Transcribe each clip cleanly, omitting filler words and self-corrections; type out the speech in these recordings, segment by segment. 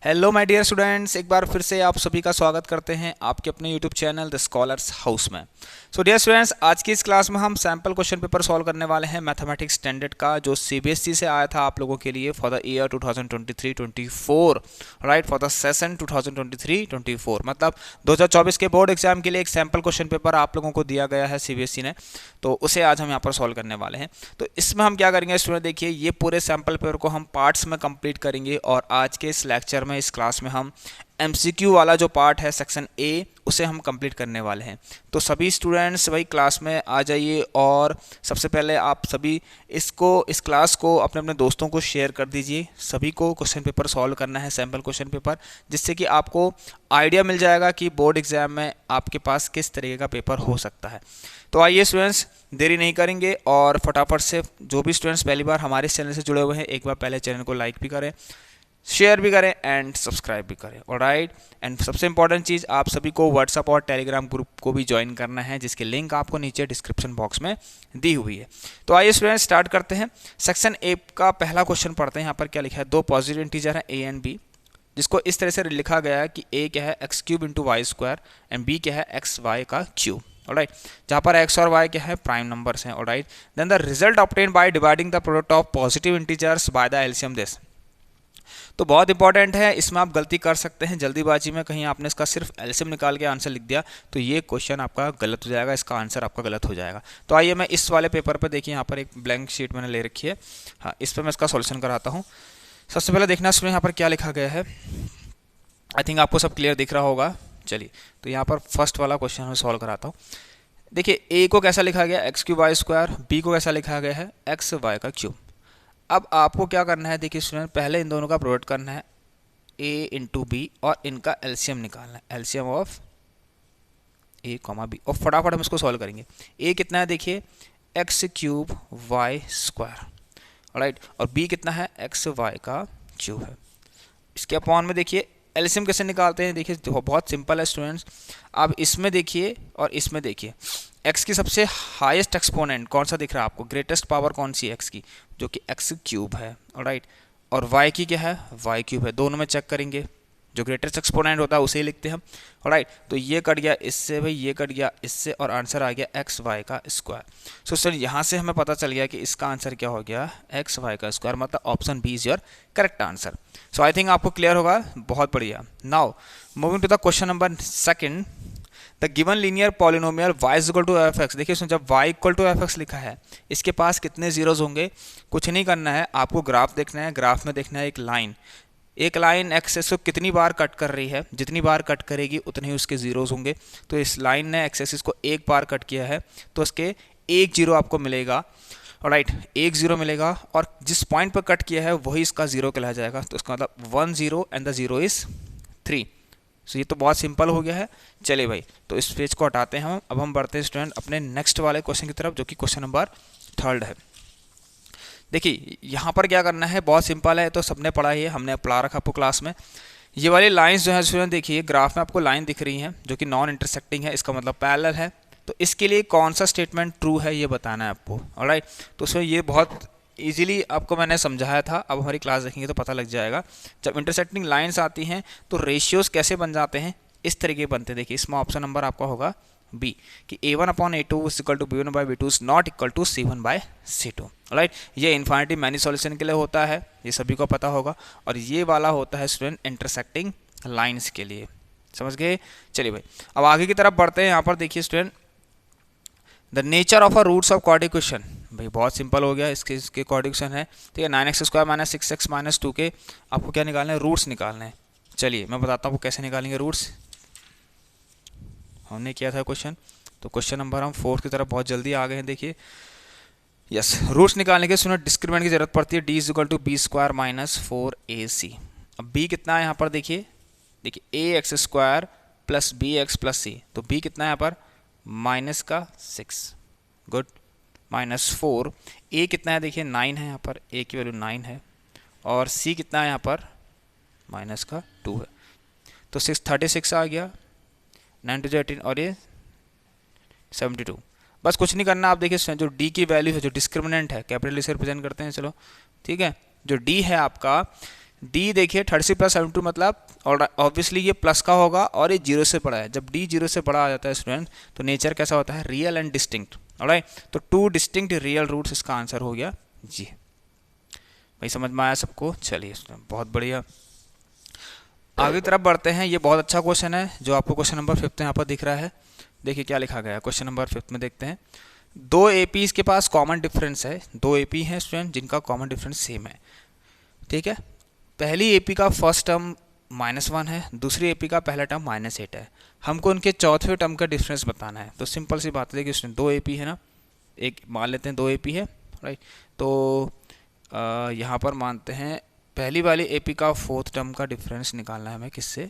Hello my dear students, एक बार फिर से आप सभी का स्वागत करते हैं आपके अपने YouTube channel the scholars house में। सो डियर स्टूडेंट्स, आज की इस क्लास में हम सैम्पल क्वेश्चन पेपर सॉल्व करने वाले हैं मैथमेटिक्स स्टैंडर्ड का, जो सीबीएसई से आया था आप लोगों के लिए for the year 2023-24, right, for the session 2023-24, मतलब 2024 के बोर्ड एग्जाम के लिए एक सैम्पल क्वेश्चन पेपर आप लोगों को दिया गया है सीबीएसई ने, तो उसे आज हम यहाँ पर सॉल्व करने वाले हैं। तो इसमें हम क्या करेंगे स्टूडेंट, देखिए ये पूरे सैम्पल पेपर को हम पार्ट्स में कंप्लीट करेंगे और आज के इस लेक्चर में, इस क्लास में हम एमसीक्यू वाला जो पार्ट है सेक्शन ए, उसे हम कंप्लीट करने वाले हैं। तो सभी स्टूडेंट्स वही क्लास में आ जाइए और सबसे पहले आप सभी इस क्लास को अपने अपने दोस्तों को शेयर कर दीजिए। सभी को क्वेश्चन पेपर सॉल्व करना है, सैम्पल क्वेश्चन पेपर, जिससे कि आपको आइडिया मिल जाएगा कि बोर्ड एग्जाम में आपके पास किस तरीके का पेपर हो सकता है। तो आइए स्टूडेंट्स, देरी नहीं करेंगे और फटाफट से जो भी स्टूडेंट्स पहली बार हमारे चैनल से जुड़े हुए हैं, एक बार पहले चैनल को लाइक भी करें, शेयर भी करें एंड सब्सक्राइब भी करें। ऑलराइट, एंड सबसे इंपॉर्टेंट चीज़, आप सभी को व्हाट्सअप और टेलीग्राम ग्रुप को भी ज्वाइन करना है, जिसकी लिंक आपको नीचे डिस्क्रिप्शन बॉक्स में दी हुई है। तो आइए स्टूडेंट्स स्टार्ट करते हैं। सेक्शन ए का पहला क्वेश्चन पढ़ते हैं। यहाँ पर क्या लिखा है, दो पॉजिटिव इंटीजर है ए एंड बी, जिसको इस तरह से लिखा गया है कि ए क्या है x cube into y square and b क्या है एक्स वाई का क्यूब। ऑलराइट, जहाँ पर x और y क्या है प्राइम नंबर्स हैं। Alright, then the result obtain by dividing the product of positive integers by the LCM this. तो बहुत इंपॉर्टेंट है, इसमें आप गलती कर सकते हैं जल्दीबाजी में, कहीं आपने इसका सिर्फ एलसीएम निकाल के आंसर लिख दिया तो ये क्वेश्चन आपका गलत हो जाएगा, इसका आंसर आपका गलत हो जाएगा। तो आइए मैं इस वाले पेपर पर, देखिए यहाँ पर एक ब्लैंक शीट मैंने ले रखी है, हाँ इस पर मैं इसका सॉल्यूशन कराता हूँ। सबसे पहले देखना इसमें यहाँ पर क्या लिखा गया है। आई थिंक आपको सब क्लियर दिख रहा होगा। चलिए, तो यहाँ पर फर्स्ट वाला क्वेश्चन मैं सॉल्व कराता हूँ। देखिए ए को कैसा लिखा गया x cube y square, b को कैसा लिखा गया है एक्स वाई का क्यूब। अब आपको क्या करना है, देखिए स्टूडेंट, पहले इन दोनों का प्रोडक्ट करना है ए इंटू बी और इनका एलसीएम निकालना है, LCM of a comma b, और फटाफट हम इसको सॉल्व करेंगे। ए कितना है देखिए x cube y square, right, और बी कितना है एक्स वाई का क्यूब है। इसके अपॉन में देखिए एलसीएम कैसे निकालते हैं, देखिए बहुत सिंपल है स्टूडेंट्स। अब इसमें देखिए और इसमें देखिए, x की सबसे हाईएस्ट एक्सपोनेंट कौन सा दिख रहा है आपको, ग्रेटेस्ट पावर कौन सी है x की, जो कि x क्यूब है। ऑलराइट, और y की क्या है y क्यूब है। दोनों में चेक करेंगे, जो ग्रेटेस्ट एक्सपोनेंट होता है उसे ही लिखते हैं हम। ऑलराइट, तो ये कट गया इससे भाई, ये कट गया इससे, और आंसर आ गया एक्स वाई का स्क्वायर। सो सर यहाँ से हमें पता चल गया कि इसका आंसर क्या हो गया एक्स वाई का स्क्वायर, मतलब option B is your correct answer. So I think आपको क्लियर होगा, बहुत बढ़िया। Now moving to the question number second, the given linear polynomial y is equal to f x. देखिए इसमें जब y equal to f x लिखा है, इसके पास कितने जीरोज होंगे, कुछ नहीं करना है, आपको ग्राफ देखना है। ग्राफ में देखना है एक लाइन एक्सेस को कितनी बार कट कर रही है, जितनी बार कट करेगी उतने ही उसके जीरोज होंगे। तो इस लाइन ने एक्सेस को एक बार कट किया है तो उसके एक जीरो आपको मिलेगा। राइट, एक जीरो मिलेगा, और जिस पॉइंट पर कट किया है वही इसका जीरो कहला जाएगा। तो इसका मतलब 1 0 एंड द जीरो इज 3। सो ये तो बहुत सिंपल हो गया है। चलिए भाई, तो इस पेज को हटाते हैं हम। अब हम बढ़ते हैं स्टूडेंट अपने नेक्स्ट वाले क्वेश्चन की तरफ, जो कि क्वेश्चन नंबर थर्ड है। देखिए यहाँ पर क्या करना है, बहुत सिंपल है, तो सबने पढ़ा ही है, हमने पढ़ा रखा आपको क्लास में। ये वाली लाइंस जो है स्टूडेंट, देखिए ग्राफ में आपको लाइन दिख रही हैं जो कि नॉन इंटरसेक्टिंग है, इसका मतलब पैरेलल है। तो इसके लिए कौन सा स्टेटमेंट ट्रू है ये बताना है आपको। ऑलराइट, तो उसमें ये बहुत इजीली आपको मैंने समझाया था, अब हमारी क्लास देखेंगे तो पता लग जाएगा। जब इंटरसेक्टिंग लाइंस आती हैं तो रेशियोज कैसे बन जाते हैं, इस तरीके बनते हैं। देखिए इसमें ऑप्शन नंबर आपका होगा बी, कि a1 upon a2 is equal to b1 by b2 is not equal to c1 by c2। Right, ये इन्फिनिटी मैनी सॉल्यूशन के लिए होता है, ये सभी को पता होगा, और ये वाला होता है स्टूडेंट इंटरसेक्टिंग लाइंस के लिए। समझ गए। चलिए भाई, अब आगे की तरफ बढ़ते हैं। यहाँ पर देखिए student, the nature of a roots of quadratic question, भाई बहुत सिंपल हो गया। इसके क्वाड्रेटिक क्वेश्चन है, ठीक है, 9x square minus 6x minus 2 के आपको क्या निकालना है, रूट्स निकालने हैं। चलिए मैं बताता हूँ कैसे निकालेंगे रूट्स। हमने किया था क्वेश्चन, तो क्वेश्चन नंबर हम 4 की तरफ बहुत जल्दी आ गए हैं। देखिए यस, रूट्स निकालने के सुनो डिस्क्रिमिनेंट की जरूरत पड़ती है, d is equal to b square minus 4ac। अब b कितना है यहाँ पर, देखिए a x square plus b x plus c, तो b कितना है यहाँ पर माइनस का 6, गुड, माइनस 4। a कितना है देखिए 9 है, यहाँ पर a की वैल्यू 9 है, और c कितना है यहाँ पर माइनस का 2 है। तो 36 आ गया, 9 to 18, और ये 72। बस कुछ नहीं करना। आप देखिए जो d की वैल्यू है, जो डिस्क्रिमिनेंट है, कैपिटल से रिप्रेजेंट करते हैं, चलो ठीक है, जो d है आपका डी देखिए 30 प्लस 72 मतलब, और ऑब्वियसली ये प्लस का होगा और ये जीरो से बड़ा है। जब डी जीरो से बड़ा आ जाता है स्टूडेंट तो नेचर कैसा होता है, रियल एंड डिस्टिंक्ट। ऑलराइट, तो 2 डिस्टिंक्ट रियल रूट्स इसका आंसर हो गया जी। भाई समझ में आया सबको? चलिए स्टूडेंट बहुत बढ़िया, आगे तरफ बढ़ते हैं। ये बहुत अच्छा क्वेश्चन है जो आपको क्वेश्चन नंबर 5 यहाँ पर दिख रहा है। देखिए क्या लिखा गया है क्वेश्चन नंबर 5 में, देखते हैं। दो एपीज के पास कॉमन डिफरेंस है, दो एपी हैं स्टूडेंट जिनका कॉमन डिफरेंस सेम है, ठीक है। पहली एपी का फर्स्ट टर्म -1 है, दूसरी एपी का पहला टर्म -8 है। हमको उनके चौथे टर्म का डिफरेंस बताना है। तो सिंपल सी बात है कि स्टूडेंट दो एपी है ना, एक मान लेते हैं दो एपी है, राइट। तो यहाँ पर मानते हैं पहली वाली एपी का फोर्थ टर्म का डिफरेंस निकालना है हमें, किससे?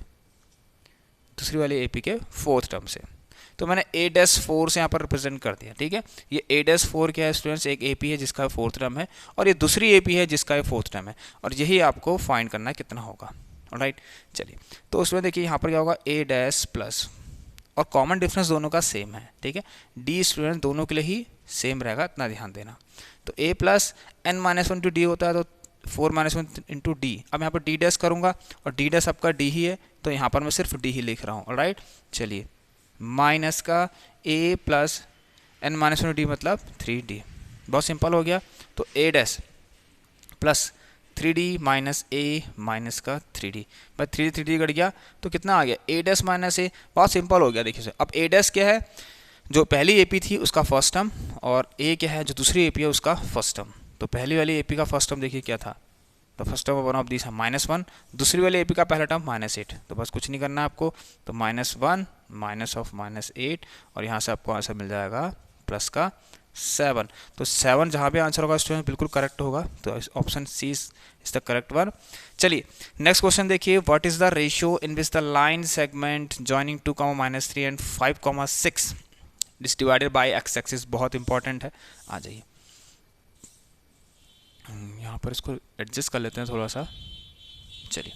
दूसरी वाली एपी के फोर्थ टर्म से। तो मैंने A-4 से यहाँ पर रिप्रेजेंट कर दिया, ठीक है। ये A-4 क्या है स्टूडेंट्स? एक एपी है जिसका फोर्थ टर्म है और ये दूसरी एपी है जिसका फोर्थ टर्म है, और यही आपको फाइंड करना है कितना होगा। ऑलराइट, चलिए तो उसमें देखिए यहाँ पर क्या होगा, A- प्लस, और कॉमन डिफरेंस दोनों का सेम है, ठीक है। डी स्टूडेंट दोनों के लिए ही सेम रहेगा, इतना ध्यान देना। तो A plus n-1 into D होता है, तो 4-1 इंटू डी। अब यहाँ पर डी डैश करूँगा और डी डैश आपका डी ही है, तो यहाँ पर मैं सिर्फ डी ही लिख रहा हूँ। ऑलराइट, चलिए माइनस का A प्लस n-1 डी मतलब 3D, बहुत सिंपल हो गया। तो A dash plus 3D minus A minus का 3D, भाई 3D कट गया तो कितना आ गया, A डैश माइनस A। बहुत सिंपल हो गया। देखिए अब A डैश क्या है, जो पहली एपी थी उसका फर्स्ट टर्म, और A क्या है, जो दूसरी एपी है उसका फर्स्ट टर्म। तो पहली वाली एपी का फर्स्ट टर्म देखिए क्या था, तो first term one of this है -1, दूसरी वाली एपी का पहला टर्म -8। तो बस कुछ नहीं करना है आपको, तो -1 माइनस ऑफ -8, और यहाँ से आपको आंसर मिल जाएगा प्लस का 7। तो 7 जहाँ भी आंसर होगा स्टूडेंट बिल्कुल करेक्ट होगा, तो option C is the correct one. चलिए नेक्स्ट क्वेश्चन देखिए, what is the ratio in which the line segment joining 2, -3 and 5, 6 is divided by x axis. बहुत इंपॉर्टेंट है, आ जाइए यहाँ पर इसको एडजस्ट कर लेते हैं थोड़ा सा। चलिए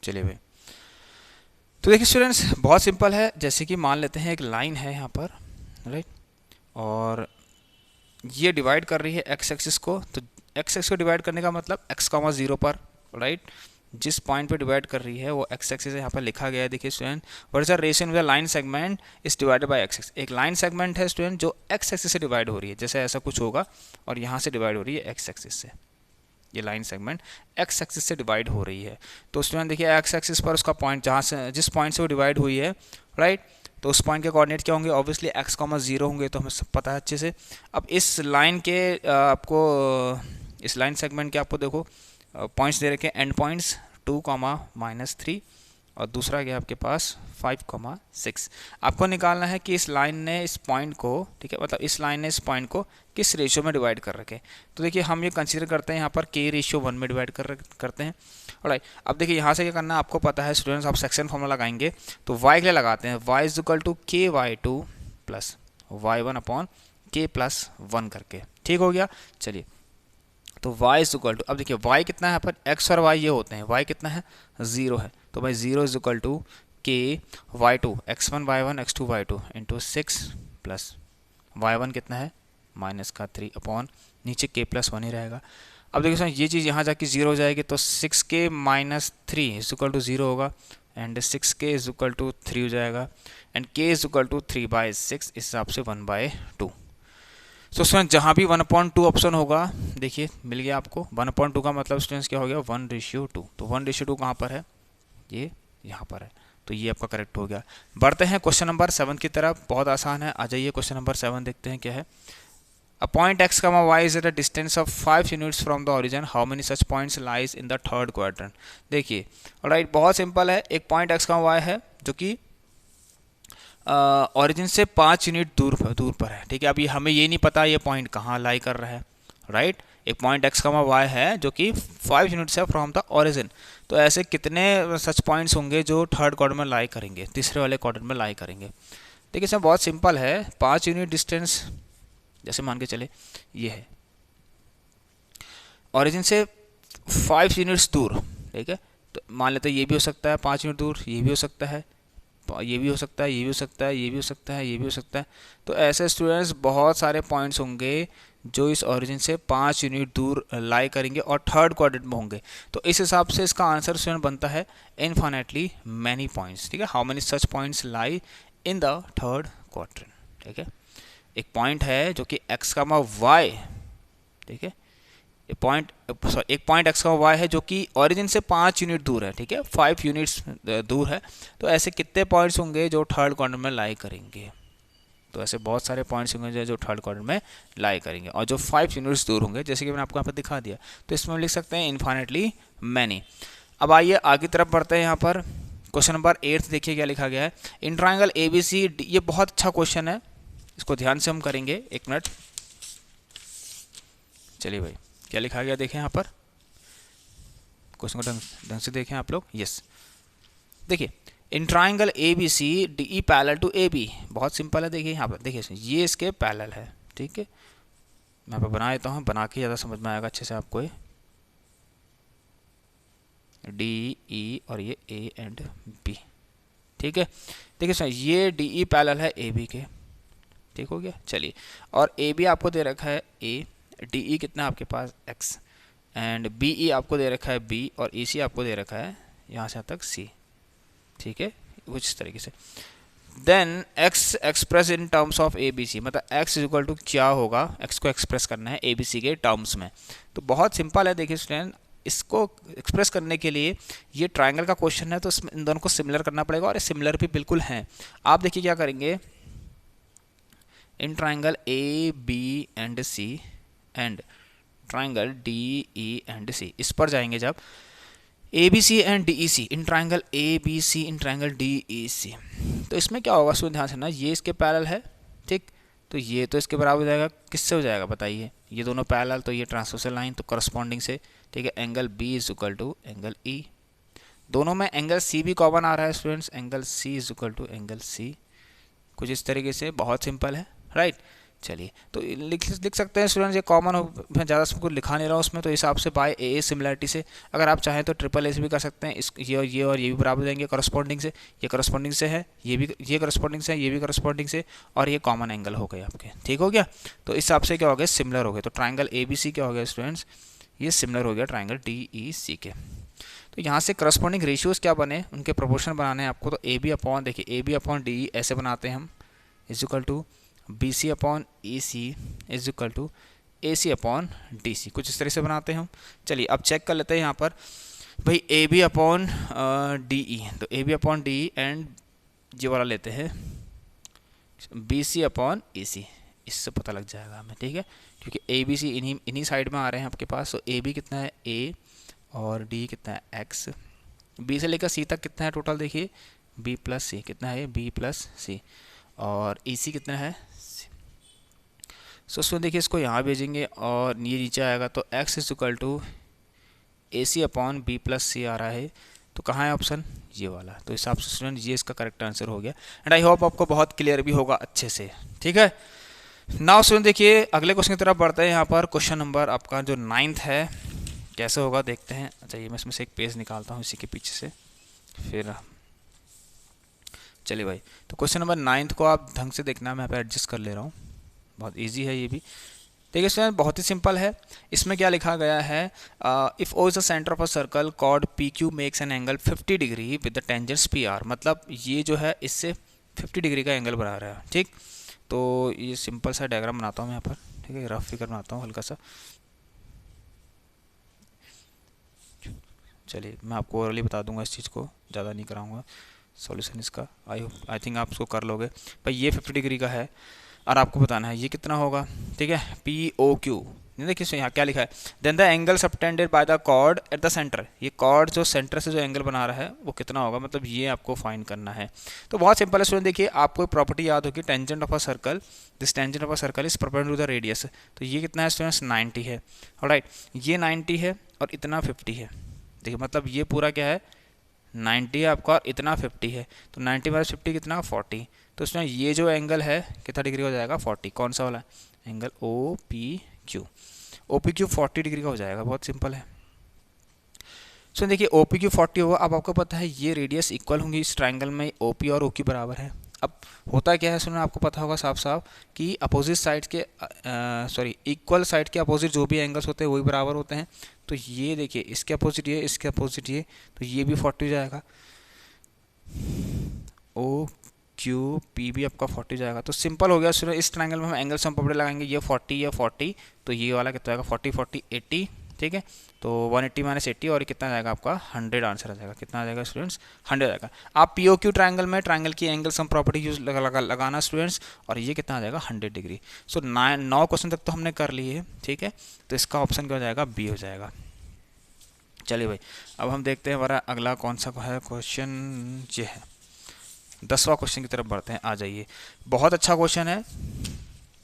चलिए भाई, तो देखिए स्टूडेंट्स बहुत सिंपल है। जैसे कि मान लेते हैं एक लाइन है यहाँ पर, राइट, और ये डिवाइड कर रही है एक्स एक्सिस को। तो एक्स एक्सिस को डिवाइड करने का मतलब x,0 पर, राइट, जिस पॉइंट पे डिवाइड कर रही है वो एक्स एक्सिस यहाँ पर लिखा गया है। देखिए student, what is the ratio with the line segment is divided by x axis. एक लाइन सेगमेंट है स्टूडेंट जो एक्स एक्सिस से डिवाइड हो रही है, जैसे ऐसा कुछ होगा, और यहाँ से डिवाइड हो रही है एक्स एक्सिस से। ये लाइन सेगमेंट एक्स एक्सिस से डिवाइड हो रही है। तो स्टूडेंट देखिए एक्स एक्सिस पर उसका पॉइंट जहाँ से, जिस पॉइंट से वो डिवाइड हुई है, राइट, तो उस पॉइंट के कोऑर्डिनेट क्या होंगे, ऑब्वियसली x,0 होंगे, तो हमें सब पता है अच्छे से। अब इस लाइन के आपको इस लाइन सेगमेंट के आपको देखो पॉइंट्स दे रखे हैं, एंड पॉइंट्स 2, -3, और दूसरा गया आपके पास 5, 6। आपको निकालना है कि इस लाइन ने इस पॉइंट को, ठीक है, मतलब इस लाइन ने इस पॉइंट को किस रेशियो में डिवाइड कर रखे। तो देखिए हम ये कंसीडर करते हैं यहाँ पर k/1 में डिवाइड करते हैं। ऑलराइट, अब देखिए यहाँ से क्या करना है आपको पता है स्टूडेंट्स, आप सेक्शन फॉर्मूला लगाएंगे तो y के लिए लगाते हैं, y = ky2 + y1/k+1 करके, ठीक हो गया। चलिए तो y = अब देखिए y कितना है यहाँ पर, x और y ये होते हैं, y कितना है 0 है, तो भाई 0 = k/y2 x1 y1 x2 y2 × 6 plus y1 कितना है -3 अपॉन नीचे k+1 ही रहेगा। अब देखिए ये चीज़ यहाँ जाके 0 हो जाएगी, तो 6k - 3 = 0 होगा, एंड 6k = 3 हो जाएगा, एंड k = 3/6, इस हिसाब से 1/2। तो स्टूडेंट जहाँ भी 1/2 ऑप्शन होगा, देखिए मिल गया आपको। 1/2 का मतलब स्टूडेंट्स क्या हो गया, 1:2। तो 1:2 कहाँ पर है, ये यहाँ पर है, तो ये आपका करेक्ट हो गया। बढ़ते हैं क्वेश्चन नंबर 7 की तरफ, बहुत आसान है, आ जाइए क्वेश्चन नंबर 7 देखते हैं क्या है। A point x, y is at a distance of 5 units from the origin. How many such points lies in the third quadrant? देखिए ऑलराइट, बहुत सिंपल है। एक पॉइंट x, y है जो कि ऑरिजिन से 5 यूनिट दूर पर है, ठीक है। अभी हमें ये नहीं पता ये पॉइंट कहाँ लाई कर रहा है, राइट। एक पॉइंट x, y है जो कि 5 यूनिट्स है फ्रॉम द ऑरिजिन। तो ऐसे कितने सच पॉइंट्स होंगे जो थर्ड क्वाड्रेंट में लाई करेंगे, तीसरे वाले क्वाड्रेंट में लाई करेंगे। देखिए इसमें बहुत सिंपल है, 5 यूनिट डिस्टेंस, जैसे मान के चले ये है ऑरिजिन से 5 यूनिट्स दूर, ठीक है। तो मान लेते हैं ये भी हो सकता है 5 यूनिट दूर, ये भी हो सकता है ये भी हो सकता है, ये भी हो सकता है, ये भी हो सकता है, ये भी हो सकता है। तो ऐसे स्टूडेंट्स बहुत सारे पॉइंट्स होंगे जो इस ओरिजिन से 5 यूनिट दूर लाई करेंगे और थर्ड क्वाड्रेंट में होंगे। तो इस हिसाब से इसका आंसर स्टूडेंट बनता है इनफाइनाइटली मैनी पॉइंट्स। ठीक है, how many such points lie in the third quadrant. ठीक है, एक पॉइंट है जो कि x, y, ठीक है, एक पॉइंट x, y है जो कि ओरिजिन से 5 यूनिट दूर है। ठीक है, 5 यूनिट्स दूर है। तो ऐसे कितने पॉइंट्स होंगे जो थर्ड क्वाड्रेंट में लाई करेंगे? तो ऐसे बहुत सारे पॉइंट्स होंगे जो थर्ड क्वाड्रेंट में लाई करेंगे और जो 5 यूनिट्स दूर होंगे, जैसे कि मैंने आपको यहाँ पर दिखा दिया। तो इसमें हम लिख सकते हैं इनफाइनाइटली मैनी। अब आइए आगे तरफ बढ़ते हैं। यहाँ पर क्वेश्चन नंबर 8 देखिए क्या लिखा गया है। इन ट्राइंगल ABCD, ये बहुत अच्छा क्वेश्चन है, इसको ध्यान से हम करेंगे। एक मिनट, चलिए भाई क्या लिखा गया देखें यहाँ पर, क्वेश्चन को ढंग से देखें आप लोग। यस, देखिए in triangle ABCDE parallel to AB, बहुत सिंपल है। देखिए यहाँ पर, देखिए ये इसके पैरेलल है। ठीक है, मैं यहाँ पर बना देता हूँ, बना के ज़्यादा समझ में आएगा अच्छे से आपको। DE और ये A एंड B। ठीक है, देखिए सर ये DE पैरेलल है AB के। ठीक हो गया, चलिए। और AB आपको दे रखा है A, DE कितना आपके पास x, एंड BE आपको दे रखा है B, और EC आपको दे रखा है यहाँ से यहाँ तक C। ठीक है, कुछ इस तरीके से। Then x express in terms of ABC, मतलब x इज इक्वल टू क्या होगा, x को एक्सप्रेस करना है ABC के टर्म्स में। तो बहुत सिंपल है। देखिए स्टूडेंट, इसको एक्सप्रेस करने के लिए ये ट्राइंगल का क्वेश्चन है, तो इसमें इन दोनों को सिमिलर करना पड़ेगा, और सिमिलर भी बिल्कुल हैं। आप देखिए क्या करेंगे, in triangle AB and C and triangle DE and C, इस पर जाएंगे जब ABC and DEC, in triangle ABC in triangle DEC, तो इसमें क्या होगा स्टूडेंट ध्यान से ना, ये इसके पैरेलल है। ठीक, तो ये तो इसके बराबर हो जाएगा, किससे हो जाएगा बताइए, ये दोनों पैरेलल, तो ये ट्रांसवर्सल लाइन, तो करस्पॉन्डिंग से। ठीक है, angle B is equal to angle E, दोनों में एंगल C भी कॉमन आ रहा है students, angle C is equal to angle C, कुछ इस तरीके से, बहुत सिंपल है, राइट। चलिए, तो लिख सकते हैं स्टूडेंट्स, ये कॉमन हो, मैं ज़्यादा सबको लिखा नहीं रहा हूँ उसमें, तो हिसाब से बाय ए सिमिलरिटी से, अगर आप चाहें तो ट्रिपल ए से भी कर सकते हैं। इस ये और ये भी बराबर देंगे करस्पॉन्डिंग से, ये करस्पॉन्डिंग से है, ये करस्पॉन्डिंग से है, ये भी करस्पॉन्डिंग से, और ये कॉमन एंगल हो गए आपके। ठीक हो गया, तो इस हिसाब से क्या हो गया, सिमिलर हो गए। तो ट्राइंगल ABC क्या हो गया स्टूडेंट्स, ये सिमिलर हो गया ट्राइंगल DEC के। तो यहाँ से करस्पॉन्डिंग रेशियोज क्या बने, उनके प्रोपोर्शन बनाने हैं आपको। तो AB अपॉन, देखिए AB अपॉन DE ऐसे बनाते हैं हम, is equal to BC upon EC is equal to AC upon DC, कुछ इस तरह से बनाते हैं हम। चलिए अब चेक कर लेते हैं यहाँ पर भाई, AB अपॉन DE, तो AB अपॉन DE एंड ये वाला लेते हैं BC अपॉन EC, इससे पता लग जाएगा हमें। ठीक है, क्योंकि ABC इन्हीं साइड में आ रहे हैं आपके पास। तो AB कितना है A, और D कितना है X, B से लेकर C तक कितना है टोटल, देखिए B प्लस C कितना है, B प्लस C, और EC कितना है। सो देखिए इसको यहाँ भेजेंगे और ये नीचे आएगा, तो x is equal to AC upon B plus C आ रहा है। तो कहाँ है ऑप्शन, ये वाला। तो इस हिसाब से स्टूडेंट ये इसका करेक्ट आंसर हो गया, एंड आई होप आपको बहुत क्लियर भी होगा अच्छे से। ठीक है, नाउ स्टूडेंट देखिए अगले क्वेश्चन की तरफ बढ़ते हैं। यहाँ पर क्वेश्चन नंबर आपका जो 9th है, कैसे होगा देखते हैं। अच्छा, ये मैं इसमें से एक पेज निकालता हूँ इसी के पीछे से, फिर चलिए भाई। तो क्वेश्चन नंबर 9th को आप ढंग से देखना, मैं यहाँ पे एडजस्ट कर ले रहा हूँ, बहुत इजी है ये भी। देखिए स्टूडेंट बहुत ही सिंपल है। इसमें क्या लिखा गया है, if O is the centre of a circle chord PQ makes an angle 50 degree with the tangents PR, मतलब ये जो है इससे 50 डिग्री का एंगल बना रहा है। ठीक, तो ये सिंपल सा डायग्राम बनाता हूँ मैं यहाँ पर। ठीक है, रफ फिगर बनाता हूँ हल्का सा। चलिए मैं आपको ओरली बता दूंगा इस चीज़ को, ज़्यादा नहीं कराऊंगा सॉल्यूशन इसका। आई थिंक आप उसको कर लोगे भाई। ये 50 डिग्री का है और आपको बताना है ये कितना होगा। ठीक है, POQ, देखिए यहाँ क्या लिखा है, then the angle subtended by the chord at the centre, ये कॉर्ड जो सेंटर से जो एंगल बना रहा है वो कितना होगा, मतलब ये आपको फाइंड करना है। तो बहुत सिंपल है स्टूडेंट, देखिए आपको प्रॉपर्टी याद होगी, tangent of a circle, this tangent of a circle is perpendicular to the radius. तो ये कितना है स्टूडेंट्स, 90 है। ऑलराइट, ये 90 है और इतना 50 है। देखिए मतलब ये पूरा क्या है, 90 है आपका और इतना 50 है। तो 90 माइनस 50 कितना, 40। तो इसमें ये जो एंगल है कितना डिग्री हो जाएगा, 40। कौन सा वाला एंगल, OPQ। OPQ 40 डिग्री का हो जाएगा, बहुत सिंपल है। सो देखिए OP क्यू 40 होगा। अब आपको पता है ये रेडियस इक्वल होंगी इस ट्राइंगल में, OP और OQ बराबर है। अब होता क्या है सुनो, आपको पता होगा साफ साफ कि अपोजिट साइड के इक्वल साइड के अपोजिट जो भी एंगल्स होते हैं वही बराबर होते हैं। तो ये देखिए इसके अपोजिट ये, इसके अपोजिट ये, तो ये भी 40 हो जाएगा, OQP भी आपका 40 जाएगा। तो सिंपल हो गया सुनो, इस ट्राइंगल में हम एंगल सम प्रॉपर्टी लगाएंगे, ये 40 या 40, तो ये वाला कितना आएगा 40 40 80, ठीक है। तो 180 माइनस 80 और कितना जाएगा आपका 100 आंसर आ जाएगा। कितना आ जाएगा स्टूडेंट्स 100 आएगा। आप POQ ट्राइंगल में ट्राइंगल की एंगल सम प्रॉपर्टी यूज लगाना स्टूडेंट्स, और ये कितना आ जाएगा 100 डिग्री। सो 9 क्वेश्चन तक तो हमने कर लिए है, ठीक है। तो इसका ऑप्शन क्या हो जाएगा, बी हो जाएगा। चलिए भाई अब हम देखते हैं हमारा अगला कौन सा है क्वेश्चन, ये है 10वां क्वेश्चन की तरफ बढ़ते हैं। आ जाइए, बहुत अच्छा क्वेश्चन है।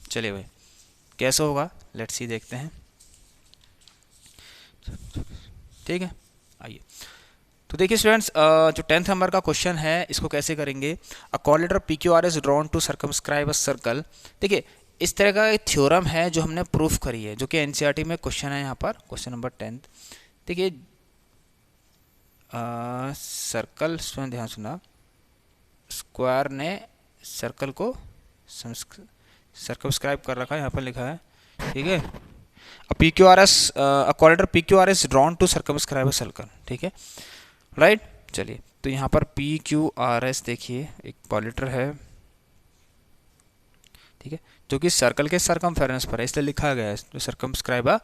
चलिए भाई कैसे होगा लेट्स सी, देखते हैं, ठीक है। आइए तो देखिए स्टूडेंट्स, जो 10th नंबर का क्वेश्चन है इसको कैसे करेंगे। A corridor PQR is drawn to circumscribe a circle. देखिए इस तरह का एक थ्योरम है जो हमने प्रूफ करी है, जो कि NCERT में क्वेश्चन है। यहाँ पर क्वेश्चन नंबर 10, देखिए सर्कल, स्टूडेंट ध्यान सुना, स्क्वायर ने सर्कल को सर्कमस्क्राइब कर रखा है, यहाँ पर लिखा है, ठीक है। a corridor PQR is drawn to circumscribe a circle, ठीक है, राइट। चलिए तो यहाँ पर PQRS देखिए एक पॉलिटर है, ठीक है, जो कि सर्कल के सरकमफेरेंस पर है, इसलिए लिखा गया है टू सर्कमस्क्राइब अ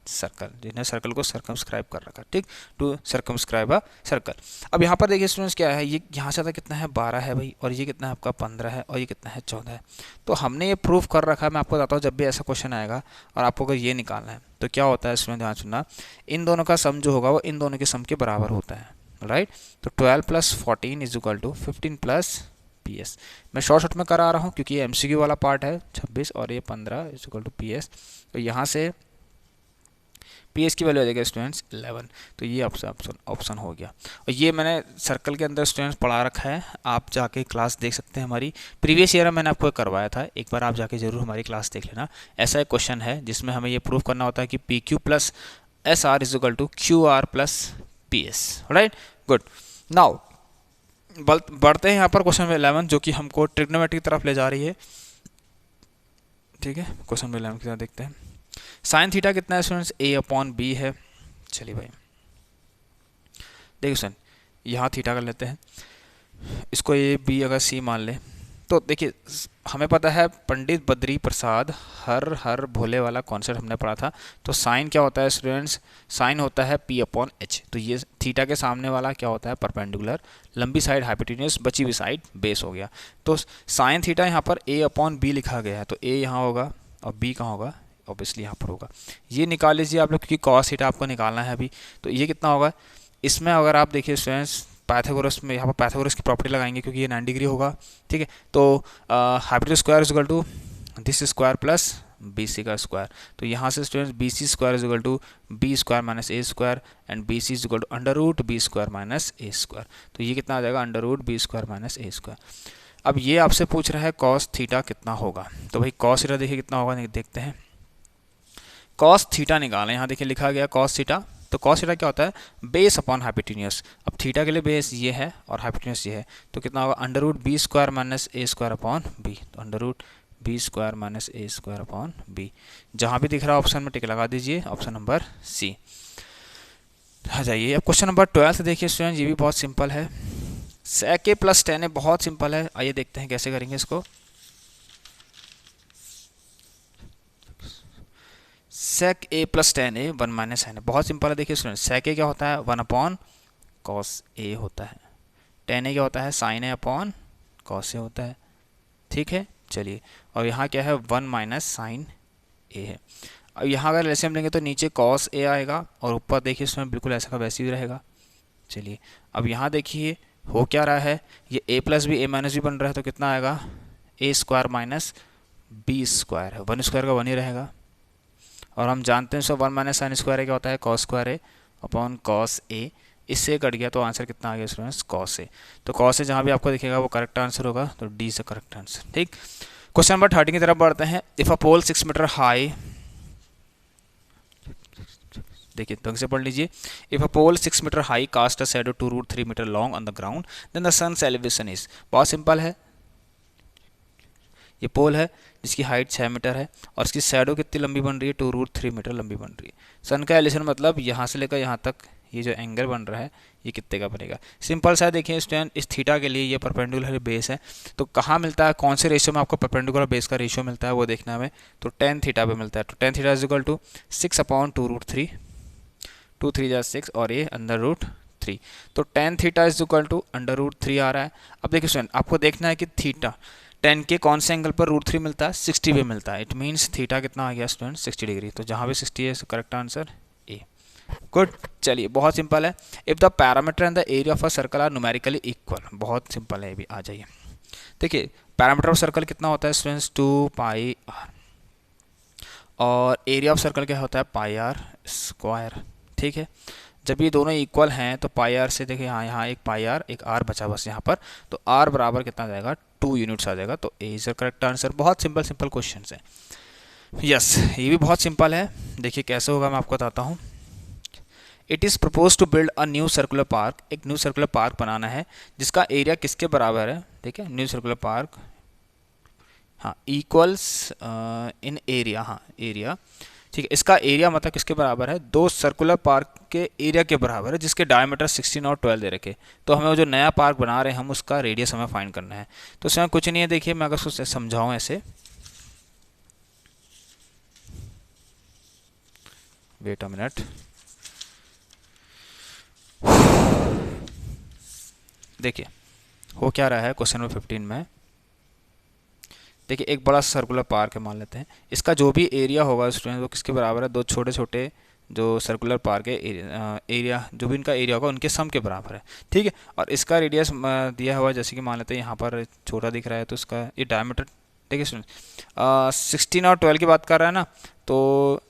सर्कल, जिसने सर्कल को सर्कमस्क्राइब कर रखा, ठीक, टू सर्कमस्क्राइब अ सर्कल। अब यहाँ पर देखिए स्टूडेंट्स क्या है, ये यहाँ से कितना है 12 है भाई, और ये कितना है आपका 15 है, और ये कितना है 14 है। तो हमने ये प्रूफ कर रखा है। मैं आपको बताता हूँ, जब भी ऐसा क्वेश्चन आएगा और आपको अगर ये निकालना है तो क्या होता है इसमें, ध्यान सुनना, इन दोनों का सम जो होगा वो इन दोनों के सम के बराबर होता है, राइट। तो 12 + 14 इज इक्वल टू 15 + PS। मैं शॉर्ट में करा रहा हूँ क्योंकि ये MCQ वाला पार्ट है, 26 और ये 15 इज इक्वल टू PS। तो यहाँ से PS की वैल्यू आ जाएगा स्टूडेंट्स 11। तो ये ऑप्शन हो गया। और ये मैंने सर्कल के अंदर स्टूडेंट्स पढ़ा रखा है, आप जाके क्लास देख सकते हैं। हमारी प्रीवियस ईयर में मैंने आपको करवाया था, एक बार आप जाके जरूर हमारी क्लास देख लेना। ऐसा एक क्वेश्चन है जिसमें हमें ये प्रूफ करना होता है कि PQ + SR is equal to QR + PS, right. Good, now बढ़ते हैं यहाँ पर क्वेश्चन नंबर 11, जो कि हमको ट्रिग्नोमेट्री की तरफ ले जा रही है, ठीक है। क्वेश्चन नंबर 11 की तरफ देखते हैं। साइन थीटा कितना है स्टूडेंट्स, A/B है। चलिए भाई देखिए स्टूडेंट, यहाँ थीटा कर लेते हैं, इसको A, B अगर C मान ले, तो देखिए हमें पता है पंडित बद्री प्रसाद हर भोले वाला कॉन्सेप्ट हमने पढ़ा था। तो साइन क्या होता है स्टूडेंट्स, साइन होता है P/H। तो ये थीटा के सामने वाला क्या होता है, परपेंडिकुलर, लंबी साइड हाइपोटेन्यूस, बची हुई साइड बेस हो गया। तो साइन थीटा यहाँ पर A/B लिखा गया है, तो A यहाँ होगा और B कहाँ होगा, ऑब्वियसली यहाँ पर होगा। ये निकाल लीजिए आप लोग, क्योंकि कॉस थीटा आपको निकालना है अभी। तो ये कितना होगा, इसमें अगर आप देखिए स्टूडेंट्स पाइथागोरस में, यहाँ पर पाइथागोरस की प्रॉपर्टी लगाएंगे क्योंकि ये 90 डिग्री होगा, ठीक है। तो hypotenuse square is equal to this square plus BC का स्क्वायर। तो यहाँ से students BC square is equal to B square minus A square, and BC is equal to √B square minus A square. तो ये कितना आ जाएगा, √B square minus A square. अब ये आपसे पूछ रहा है कॉस थीटा कितना होगा। तो भाई कॉस थीटा देखिए कितना होगा, देखते हैं। कॉस थीटा निकालें, यहाँ देखिए लिखा गया कॉस थीटा। तो कॉस थीटा क्या होता है, बेस अपॉन हाइपोटेन्यूस। अब थीटा के लिए बेस ये है और हाइपोटेन्यूस ये है, तो कितना होगा, √B square minus A square upon B। तो √B square minus A square upon B। जहाँ भी दिख रहा है ऑप्शन में टिक लगा दीजिए, ऑप्शन नंबर C। आ जाइए अब क्वेश्चन नंबर 12 देखिए स्टूडेंट, ये भी बहुत सिंपल है। sec A + tan A बहुत सिंपल है। आइए देखते हैं कैसे करेंगे इसको। sec A + tan A 1 - sin A बहुत सिंपल है। देखिए स्टूडेंट, sec A क्या होता है, 1/cos A होता है। tan A क्या होता है, sin A upon cos A होता है, ठीक है। चलिए, और यहाँ क्या है, 1 - sin A है। अब यहाँ अगर एलसीएम लेंगे तो नीचे cos A आएगा, और ऊपर देखिए इसमें बिल्कुल ऐसा का वैसे ही रहेगा। चलिए अब यहाँ देखिए हो क्या रहा है, ये A + B A - B बन रहा है, तो कितना आएगा, A square minus B square है, 1 स्क्वायर का 1 ही रहेगा। और हम जानते हैं सो 1 - sin स्क्वायर क्या होता है, cos square A upon cos A। इससे कट गया तो आंसर कितना आ गया स्टूडेंट्स, cos A। तो cos A जहाँ भी आपको दिखेगा वो करेक्ट आंसर होगा, तो D से करेक्ट आंसर, ठीक। क्वेश्चन नंबर 13 की तरफ बढ़ते हैं। If a pole 6 metre high, देखिए ढंग से पढ़ लीजिए। If a pole 6 metre high cast a shadow to root 3 metre long on the ground then the sun's elevation is. बहुत सिंपल है, ये पोल है जिसकी हाइट 6 मीटर है और इसकी शैडो कितनी लंबी बन रही है, 2√3 मीटर लंबी बन रही है। सन का एलिवेशन मतलब यहाँ से लेकर यहाँ तक ये जो एंगल बन रहा है ये कितने का बनेगा। सिंपल सा देखिए स्टूडेंट, इस थीटा के लिए ये परपेंडिकुलर बेस है, तो कहाँ मिलता है, कौन से रेशियो में आपको परपेंडिकुलर बेस का रेशियो मिलता है वो देखना है हमें। तो tan थीटा पे मिलता है, तो tan theta is equal to 6/2√3, 2 3 जा 6 और ये √3, तो tan theta is equal to √3 आ रहा है। अब देखिए स्टूडेंट, आपको देखना है कि थीटा tan के कौन से एंगल पर √3 मिलता है, 60 पे मिलता है। इट मीन्स थीटा कितना आ गया स्टूडेंट, 60 डिग्री। तो जहाँ भी 60 है करेक्ट आंसर ए। गुड, चलिए बहुत सिंपल है। If the parameter and the area of a circle are numerically equal, बहुत सिंपल है ये भी, आ जाइए। देखिए पैरामीटर ऑफ सर्कल कितना होता है स्टूडेंट्स, 2πr, और एरिया ऑफ सर्कल क्या होता है, πr²। ठीक है, जब ये दोनों इक्वल हैं तो πr से देखिए यहाँ एक πr एक r बचा बस यहाँ पर, तो r बराबर कितना जाएगा, 2 यूनिट्स आ जाएगा। तो ए इज करेक्ट आंसर। बहुत सिंपल सिंपल क्वेश्चन है। यस, ये भी बहुत सिंपल है। देखिए कैसे होगा मैं आपको बताता हूँ। It is propose to build a new circular park, एक न्यू सर्कुलर पार्क बनाना है जिसका एरिया किसके बराबर है, ठीक है, न्यू सर्कुलर पार्क, हाँ, इक्वल्स इन एरिया, हाँ एरिया, ठीक है, इसका एरिया मतलब किसके बराबर है, दो सर्कुलर पार्क के एरिया के बराबर है जिसके डायमीटर 16 और 12 दे रखे। तो हमें वो जो नया पार्क बना रहे हैं हम उसका रेडियस हमें फाइंड करना है। तो इसमें कुछ नहीं है, देखिए मैं अगर उसको समझाऊँ ऐसे, वेट अ मिनट, देखिए हो क्या रहा है क्वेश्चन नंबर 15 में। देखिए एक बड़ा सर्कुलर पार्क है मान लेते हैं, इसका जो भी एरिया होगा स्टूडेंट वो किसके बराबर है, दो छोटे छोटे जो सर्कुलर पार्क है एरिया जो भी इनका एरिया होगा उनके सम के बराबर है। ठीक है, और इसका रेडियस दिया हुआ है, जैसे कि मान लेते हैं यहाँ पर छोटा दिख रहा है तो इसका ये डायमीटर, ठीक है स्टूडेंट, 16 और 12 की बात कर रहा है ना, तो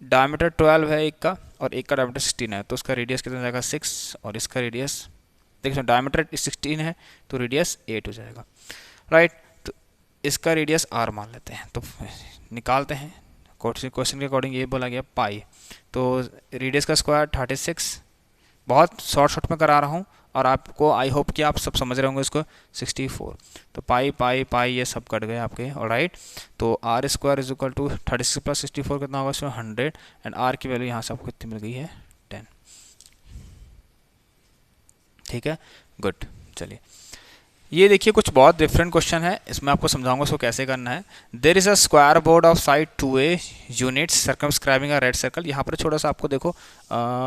डायमीटर 12 है एक का और एक का डायमीटर 16 है, तो उसका रेडियस कितना जाएगा 6, और इसका रेडियस देखिए डायमीटर 16 है तो रेडियस 8 हो जाएगा, राइट। तो इसका रेडियस r मान लेते हैं, तो निकालते हैं। क्वेश्चन के अकॉर्डिंग ये बोला गया पाई, तो रेडियस का स्क्वायर 36, बहुत शॉर्ट में करा रहा हूँ और आपको आई होप कि आप सब समझ रहे होंगे इसको, 64, तो पाई पाई पाई ये सब कट गए आपके, और राइट। तो r square is equal to 36 + 64 कितना होगा, 100, एंड r की वैल्यू यहाँ से आपको कितनी मिल गई है, 10। ठीक है, गुड। चलिए ये देखिए कुछ बहुत डिफरेंट क्वेश्चन है, इसमें आपको समझाऊंगा उसको कैसे करना है। There is a square board of side 2a units circumscribing a red circle. यहाँ पर छोटा सा आपको देखो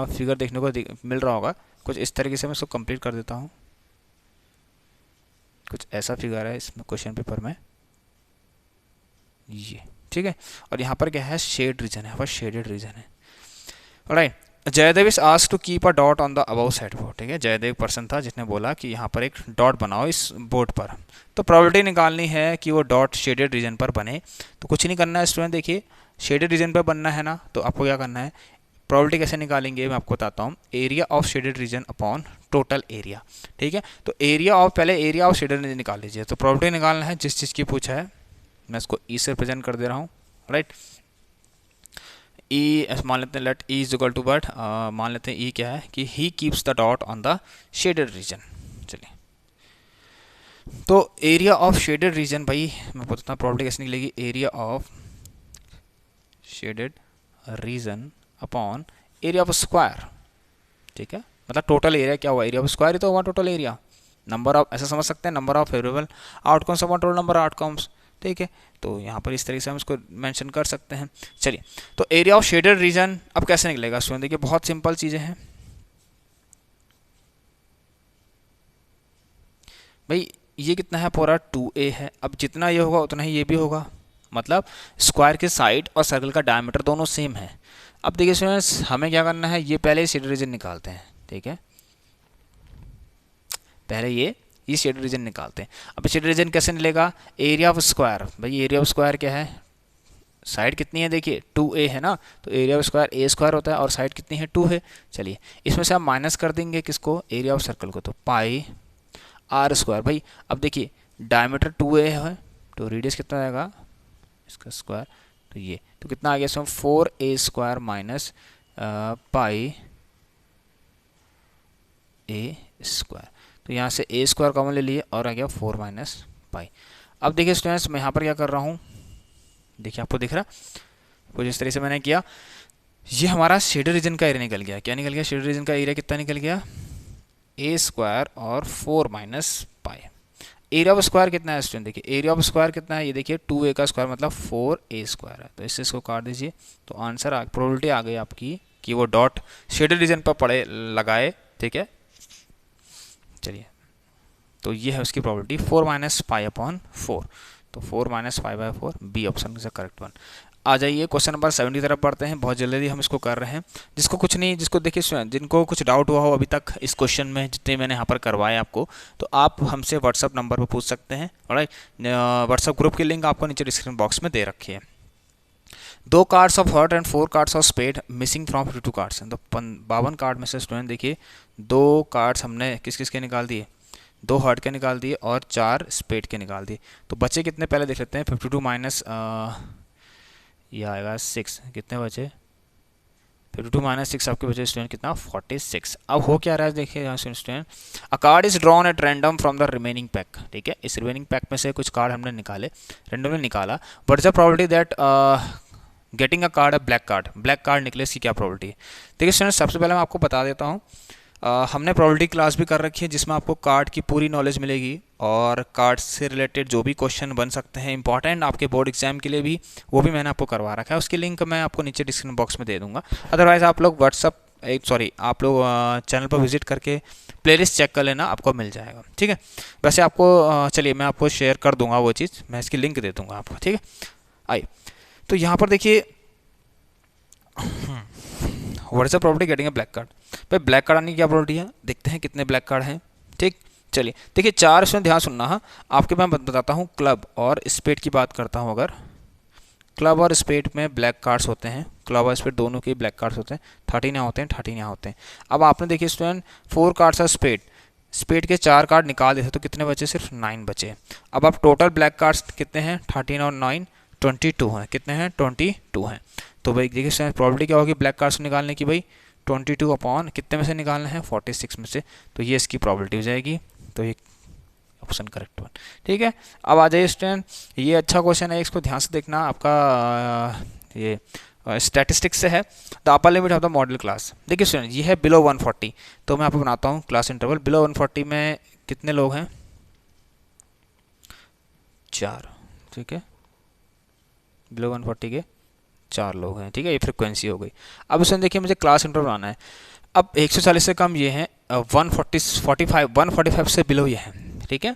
फिगर देखने को मिल रहा होगा कुछ इस तरीके से। मैं इसको कंप्लीट कर देता हूँ, कुछ ऐसा फिगर है इसमें क्वेश्चन पेपर में ये, ठीक है। और यहाँ पर क्या है, शेड रीजन है, यहाँ पर शेडेड रीजन है, right. Jaidev is asked to keep a dot on the above side board, ठीक है। जयदेव पर्सन था जिसने बोला कि यहाँ पर एक डॉट बनाओ इस बोर्ड पर। तो प्रोबेबिलिटी निकालनी है कि वो डॉट शेडेड रीजन पर बने। तो कुछ नहीं करना है स्टूडेंट, देखिए शेडेड रीजन पर बनना है ना, तो आपको क्या करना है, प्रोबेबिलिटी कैसे निकालेंगे मैं आपको बताता हूँ। Area of shaded region upon total area, ठीक है। तो एरिया ऑफ, पहले एरिया ऑफ शेडेड रीजन निकाल लीजिए। तो प्रोबेबिलिटी निकालना है जिस चीज़ की पूछा है, मैं इसको ई से रिप्रेजेंट कर दे रहा हूँ, राइट। ई मान लेते हैं, let E is equal to but मान लेते हैं ई क्या है कि he keeps the dot on the shaded region. चलिए तो एरिया ऑफ शेडेड रीजन, भाई मैं बताता हूँ प्रॉपर्टी कैसे निकलेगी, area of shaded region upon area of square, ठीक है। मतलब टोटल एरिया क्या हुआ, एरिया ऑफ स्क्वायर ही तो हुआ टोटल एरिया। नंबर ऑफ, ऐसा समझ सकते हैं, number of favourable outcomes upon total number outcomes, ठीक है। तो यहाँ पर इस तरीके से हम इसको मेंशन कर सकते हैं। चलिए तो एरिया ऑफ शेडेड रीजन अब कैसे निकलेगा स्टूडेंट, देखिए बहुत सिंपल चीज़ें हैं भाई। ये कितना है, पूरा 2a है। अब जितना ये होगा उतना ही ये भी होगा, मतलब स्क्वायर के साइड और सर्कल का डायमीटर दोनों सेम है। अब देखिए स्टूडेंट्स हमें क्या करना है, ये पहले शेडेड रीजन निकालते हैं, ठीक है। पहले ये शेडेड रीजन निकालते हैं। अब शेडेड रीजन कैसे मिलेगा, एरिया ऑफ स्क्वायर, भाई एरिया ऑफ स्क्वायर क्या है, साइड कितनी है, देखिए 2a है ना, तो area of square a square होता है और साइड कितनी है 2 है। चलिए इसमें से आप माइनस कर देंगे किसको, एरिया ऑफ सर्कल को, तो पाई r स्क्वायर। भाई अब देखिए डायमीटर 2a है तो रेडियस कितना आएगा इसका स्क्वायर, तो ये तो कितना आ गया इसमें 4a स्क्वायर माइनस पाई ए स्क्वायर। तो यहाँ से ए स्क्वायर कॉमन ले लिए और आ गया 4 माइनस पाई। अब देखिए स्टूडेंट्स, मैं यहाँ पर क्या कर रहा हूँ, देखिए आपको दिख रहा कुछ इस तरह से मैंने किया। ये हमारा शेडेड रीजन का एरिया निकल गया। क्या निकल गया? शेडेड रीजन का एरिया कितना निकल गया? ए स्क्वायर और 4 minus pi. Area of square कितना है स्टूडेंट? देखिए एरिया ऑफ स्क्वायर कितना है, ये देखिए 2a का स्क्वायर मतलब 4a स्क्वायर है। तो इससे इसको काट दीजिए तो आंसर प्रोबेबिलिटी आ गई आपकी कि वो डॉट शेडेड रीजन पर पड़े लगाए। ठीक है, चलिए, तो ये है उसकी प्रोबेबिलिटी 4 माइनस पाई अपॉन 4। तो 4 minus pi by 4, b option is the correct one. आ जाइए क्वेश्चन नंबर 7 की तरफ पढ़ते हैं। बहुत जल्दी हम इसको कर रहे हैं। जिसको कुछ नहीं, जिसको देखिए जिनको कुछ डाउट हुआ हो अभी तक इस क्वेश्चन में जितने मैंने यहाँ पर करवाए आपको, तो आप हमसे व्हाट्सअप नंबर पर पूछ सकते हैं। ऑलराइट, व्हाट्सअप ग्रुप की लिंक आपको नीचे डिस्क्रिप्शन बॉक्स में दे रखी है। 2 cards of heart and 4 cards of spade missing from 52 cards. तो 52 कार्ड में से स्टूडेंट देखिए 2 कार्ड्स हमने किस किस के निकाल दिए? 2 हर्ट के निकाल दिए और 4 स्पेड के निकाल दिए। तो बचे कितने पहले देख लेते हैं। 52 माइनस ये आएगा 6, कितने बचे? 52 माइनस 6 आपके बचे स्टूडेंट कितना? 46। अब हो क्या रहा है देखिए यहाँ से student, a card is drawn at random from the remaining pack. ठीक है, इस रिमेनिंग पैक में से कुछ कार्ड हमने निकाले, रैंडमली निकाला। What is the probability that getting a card, a black card, black card निकले, इसकी क्या प्रोबेबिलिटी है? देखिए स्टूडेंट, सबसे पहले मैं आपको बता देता हूँ, हमने प्रोबेबिलिटी क्लास भी कर रखी है जिसमें आपको कार्ड की पूरी नॉलेज मिलेगी और कार्ड से रिलेटेड जो भी क्वेश्चन बन सकते हैं इंपॉर्टेंट आपके बोर्ड एग्जाम के लिए भी, वो भी मैंने आपको करवा रखा है। उसकी लिंक मैं आपको नीचे डिस्क्रिप्शन बॉक्स में दे दूंगा। अदरवाइज आप लोग आप लोग चैनल पर विजिट करके प्लेलिस्ट चेक कर लेना, आपको मिल जाएगा। ठीक है, वैसे आपको चलिए मैं आपको शेयर कर दूंगा वो चीज़, मैं इसकी लिंक दे दूंगा आपको। ठीक है, आइए, तो यहाँ पर देखिए what is the probability getting a black card. भाई ब्लैक कार्ड आने की क्या प्रोबेबिलिटी है, देखते हैं कितने ब्लैक कार्ड हैं। ठीक, चलिए देखिए 4, इसमें ध्यान सुनना है आपके। मैं बताता हूँ, क्लब और स्पेड की बात करता हूँ। अगर क्लब और स्पेड में ब्लैक कार्ड्स होते हैं, क्लब और स्पेड दोनों के ब्लैक कार्ड्स होते हैं। 13 यहाँ होते हैं, 13 यहाँ होते हैं। अब आपने देखिए स्टूडेंट 4 कार्ड्स और स्पेड के 4 कार्ड निकाल दिए थे, तो कितने बचे? सिर्फ 9 बचे। अब आप टोटल ब्लैक कार्ड्स कितने हैं? 13 और 9 22 हैं। कितने हैं? 22 हैं। तो भाई देखिए प्रोबेबिलिटी क्या होगी ब्लैक कार्ड्स निकालने की? भाई 22 अपॉन कितने में से निकालना है? 46 में से। तो ये इसकी प्रोबेबिलिटी हो जाएगी। तो ये ऑप्शन करेक्ट वन। ठीक है, अब आ जाइए स्टूडेंट, ये अच्छा क्वेश्चन है, इसको ध्यान से देखना। आपका ये स्टैटिस्टिक्स से है। The upper limit of the model class. देखिए स्टूडेंट, ये है बिलो 140। तो मैं आपको बनाता हूँ क्लास इंटरवल। बिलो 140 में कितने लोग हैं? 4। ठीक है, बिलो 140 के 4 लोग हैं। ठीक है, ये फ्रिक्वेंसी हो गई। अब इसमें देखिए मुझे क्लास इंटरवल बनाना है। अब 140 से कम ये है, 145 से बिलो ये है। ठीक है,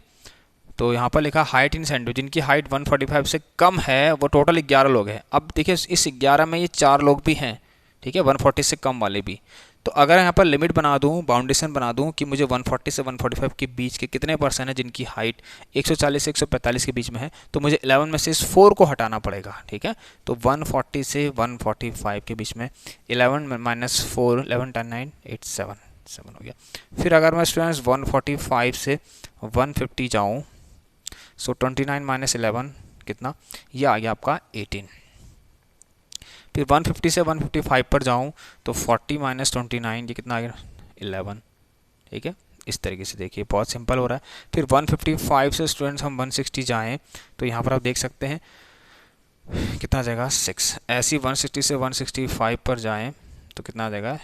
तो यहाँ पर लिखा हाइट इन सेंटीमीटर, जिनकी हाइट 145 से कम है वो टोटल 11 लोग हैं। अब देखिए इस 11 में ये 4 लोग भी हैं। ठीक है, 140 से कम वाले भी। तो अगर यहाँ पर लिमिट बना दूँ, बाउंडेशन बना दूँ कि मुझे 140 से 145 के बीच के कितने परसेंट है जिनकी हाइट 140 से 145 के बीच में है, तो मुझे 11 में से इस 4 को हटाना पड़ेगा। ठीक है, तो 140 से 145 के बीच में 11 माइनस 4, 11 10 9 8 7 हो गया। फिर अगर मैं स्टूडेंट्स 145 से 150 जाऊँ, सो 29 माइनस 11 कितना? ये आ गया आपका 18। फिर 150 से 155 पर जाऊँ तो 40 माइनस 29, ये कितना आ गया? 11। ठीक है, इस तरीके से देखिए बहुत सिंपल हो रहा है। फिर 155 से स्टूडेंट्स हम 160 जाएँ तो यहाँ पर आप देख सकते हैं कितना आ जाएगा? 6। ऐसी 160 से 165 पर जाएँ तो कितना आ जाएगा?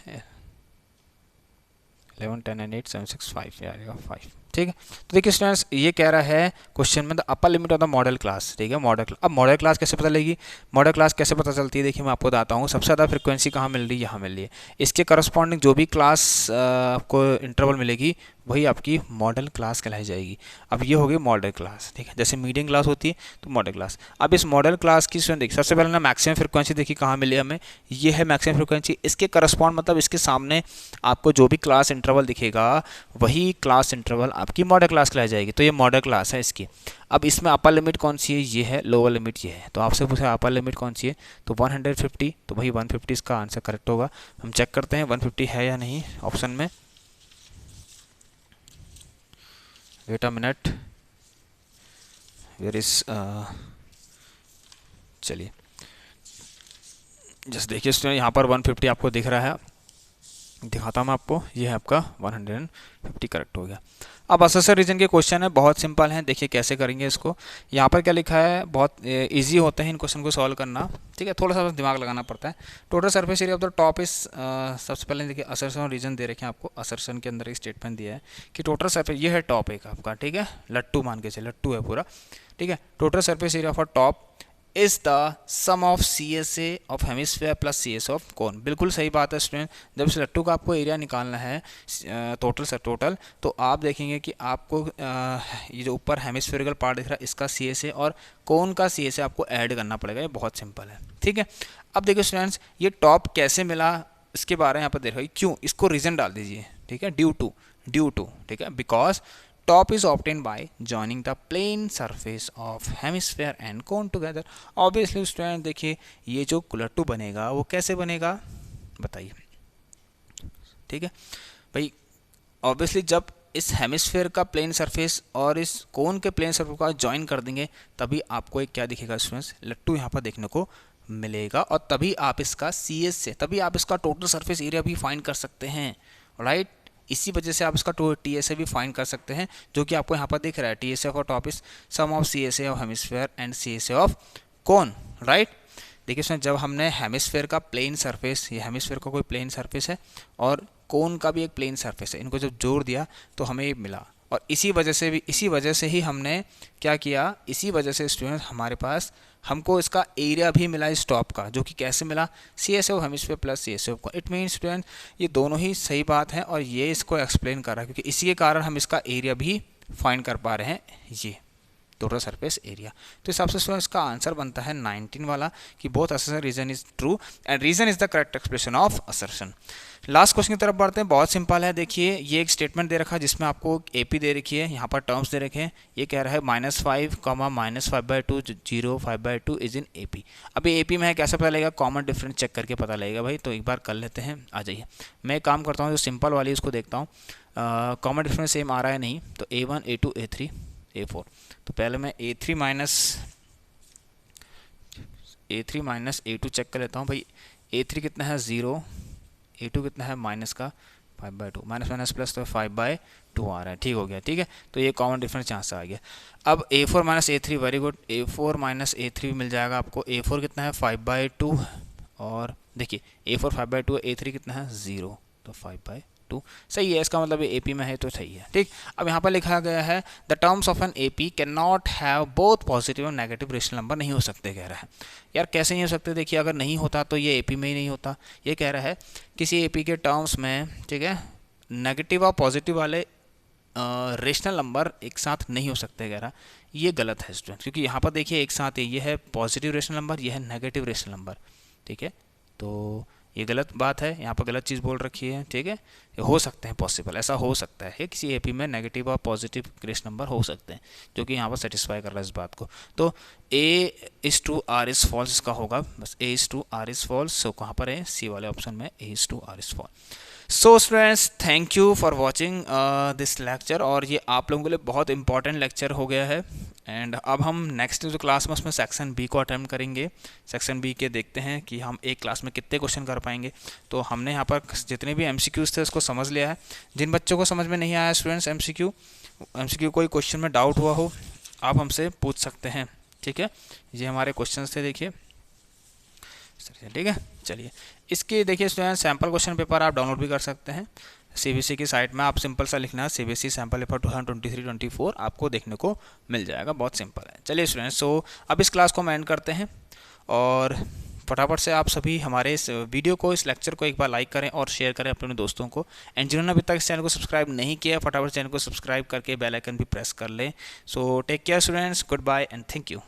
11 10 9 8 7 6 5, ये आ जाएगा 5। ठीक है, तो देखिए स्टूडेंट्स, ये कह रहा है क्वेश्चन में the upper limit of the model class. ठीक है, अब मॉडल क्लास कैसे पता लगेगी? मॉडल क्लास कैसे पता चलती है? देखिए मैं आपको बताता हूँ। सबसे ज़्यादा फ्रिक्वेंसी कहाँ मिल रही है? यहाँ मिल रही है। इसके करस्पॉन्डिंग जो भी क्लास आपको इंटरवल मिलेगी वही आपकी मॉडल क्लास कहलाई जाएगी। अब ये होगी मॉडल क्लास। ठीक है, जैसे मीडियम क्लास होती है तो मॉडल क्लास। अब इस मॉडल क्लास की स्टूडेंट देखिए, सबसे पहले ना मैक्सिमम फ्रिक्वेंसी देखिए कहाँ मिली हमें? ये है मैक्सिमम फ्रिक्वेंसी। इसके करस्पॉन्ड मतलब इसके सामने आपको जो भी क्लास इंटरवल दिखेगा वही क्लास इंटरवल आपकी मॉडल क्लास कहलाई जाएगी। तो ये मॉडल क्लास है इसकी। अब इसमें अपर लिमिट कौन सी है? ये है। लोअर लिमिट ये है। तो आपसे पूछा अपर लिमिट कौन सी है? तो 150। तो भाई 150 इसका आंसर करेक्ट होगा। हम चेक करते हैं 150 है या नहीं ऑप्शन में। Wait a minute, where is, चलिए जस्ट देखिए स्टूडेंट, यहाँ पर 150 आपको दिख रहा है, दिखाता हूँ मैं आपको, ये है आपका 150 करेक्ट हो गया। अब असर्शन रीजन के क्वेश्चन है, बहुत सिंपल हैं, देखिए कैसे करेंगे इसको। यहाँ पर क्या लिखा है, बहुत इजी होते हैं इन क्वेश्चन को सॉल्व करना, ठीक है, थोड़ा सा दिमाग लगाना पड़ता है। Total surface area of the top इस सबसे पहले देखिए असर्शन और रीजन दे रखे हैं आपको। असर्शन के अंदर एक स्टेटमेंट दिया है कि टोटल सरफेस, ये है टॉप एक आपका, ठीक है, लट्टू मान के चले, लट्टू है पूरा, ठीक है। Total surface area of a top is the sum of CSA of hemisphere plus CSA of cone. बिल्कुल सही बात है स्टूडेंट, जब इस लट्टू का आपको एरिया निकालना है टोटल, तो आप देखेंगे कि आपको ये जो ऊपर हेमिस्फेरिकल पार्ट दिख रहा है इसका CSA और कोन का CSA आपको ऐड करना पड़ेगा। ये बहुत सिंपल है, ठीक है। अब देखिए स्टूडेंट्स, ये टॉप कैसे मिला इसके बारे में यहाँ पर देख रहे हो, क्यों, इसको रीजन डाल दीजिए, ठीक है, ड्यू टू, ठीक है, because top is obtained by joining the plane surface of hemisphere and cone together। obviously student देखिए, ये जो लट्टू बनेगा वो कैसे बनेगा बताइए, ठीक है भाई। ऑब्वियसली जब इस हेमिस्फेयर का प्लेन सरफेस और इस कोन के प्लेन सरफेस को ज्वाइन कर देंगे तभी आपको एक क्या दिखेगा स्टूडेंट्स, लट्टू यहाँ पर देखने को मिलेगा, और तभी आप इसका CS से, तभी आप इसका टोटल सरफेस एरिया भी फाइंड कर सकते हैं, राइट। इसी वजह से आप इसका TSA भी फाइंड कर सकते हैं, जो कि आपको यहाँ पर दिख रहा है, TSA of top is sum of CSA of hemisphere and CSA of cone, right. देखिए इसमें जब हमने हेमिस्फेयर का प्लेन सरफेस, ये हेमिस्फेयर का कोई प्लेन सरफेस है और कोन का भी एक प्लेन सरफेस है, इनको जब जोड़ दिया तो हमें ये मिला, और इसी वजह से ही हमने क्या किया, इसी वजह से स्टूडेंट हमारे पास हमको इसका एरिया भी मिला इस टॉप का, जो कि कैसे मिला, CSA of hemisphere plus CSA of cone. It mean student ये दोनों ही सही बात है, और ये इसको एक्सप्लेन कर रहा है, क्योंकि इसी के कारण हम इसका एरिया भी फाइंड कर पा रहे हैं, ये टोटल सरफेस एरिया। तो इस हिसाब से इसका आंसर बनता है 19 वाला, कि both assertion reason is true and reason is the correct expression of assertion. Last question की तरफ बढ़ते हैं, बहुत सिंपल है। देखिए ये एक स्टेटमेंट दे रखा है जिसमें आपको AP दे रखी है, यहाँ पर टर्म्स दे रखे हैं। ये कह रहा है -5, -5/2 0 5/2 इज इन AP। अभी AP में है, कैसे पता लगेगा, कॉमन डिफरेंस चेक करके पता लगेगा भाई, तो एक बार कर लेते हैं, आ जाइए। मैं एक काम करता हूँ, जो सिंपल वाली उसको देखता हूँ, कॉमन डिफरेंस सेम आ रहा है नहीं, तो A1 A2 A3 A4। तो पहले मैं A3 माइनस A2 चेक कर लेता हूँ भाई। A3 कितना है 0, A2 कितना है माइनस का 5/2, माइनस प्लस तो 5/2 आ रहा है, ठीक हो गया, ठीक है। तो ये कॉमन डिफरेंस यहाँ से आ गया। अब A4 minus A3, very good, A4 minus A3 मिल जाएगा आपको। A4 कितना है 5/2, और देखिए A4 5/2, A3 कितना है 0, तो 5/2 सही है, इसका मतलब ये AP में है तो सही है, ठीक। अब यहाँ पर लिखा गया है the terms of an AP can not have both positive और नेगेटिव रेशनल नंबर, नहीं हो सकते कह रहा है। यार कैसे नहीं हो सकते, देखिए अगर नहीं होता तो ये AP में ही नहीं होता। ये कह रहा है किसी AP के टर्म्स में, ठीक है, नेगेटिव और पॉजिटिव वाले रेशनल नंबर एक साथ नहीं हो सकते कह रहा। ये गलत है स्टूडेंट, क्योंकि यहाँ पर देखिए एक साथ ये है पॉजिटिव रेशनल नंबर, ये है नेगेटिव रेशनल नंबर, ठीक है। तो ये गलत बात है, यहाँ पर गलत चीज़ बोल रखी है, ठीक है। ये हो सकते हैं, पॉसिबल ऐसा हो सकता है किसी AP में नेगेटिव और पॉजिटिव रेशनल नंबर हो सकते हैं, जो कि यहाँ पर सेटिस्फाई कर रहा है इस बात को। तो A/R इज फॉल्स इसका होगा, बस A/R इज फॉल्स। सो कहाँ पर है, C वाले ऑप्शन में A/R is false. So students thank you for watching this lecture, और ये आप लोगों के लिए बहुत इंपॉर्टेंट लेक्चर हो गया है। एंड अब हम नेक्स्ट जो क्लास में उसमें सेक्शन B को अटेम्प्ट करेंगे। सेक्शन B के देखते हैं कि हम एक क्लास में कितने क्वेश्चन कर पाएंगे। तो हमने यहाँ पर जितने भी MCQs थे उसको समझ लिया है। जिन बच्चों को समझ में नहीं आया स्टूडेंट्स MCQ कोई क्वेश्चन में डाउट हुआ हो, आप हमसे पूछ सकते हैं, ठीक है। ये हमारे क्वेश्चन थे, देखिए, ठीक है। चलिए इसके देखिए स्टूडेंट सैम्पल क्वेश्चन पेपर आप डाउनलोड भी कर सकते हैं CBSE की साइट में। आप सिंपल सा लिखना है CBSE सैम्पल पेपर 2023-24, आपको देखने को मिल जाएगा, बहुत सिंपल है। चलिए स्टूडेंट्स, सो अब इस क्लास को हम एंड करते हैं, और फटाफट से आप सभी हमारे इस वीडियो को, इस लेक्चर को एक बार लाइक करें और शेयर करें अपने दोस्तों को। एंड जिन्होंने अभी तक इस चैनल को सब्सक्राइब नहीं किया, फटाफट चैनल को सब्सक्राइब करके बेल आइकन भी प्रेस कर लें। So take care students, goodbye and thank you.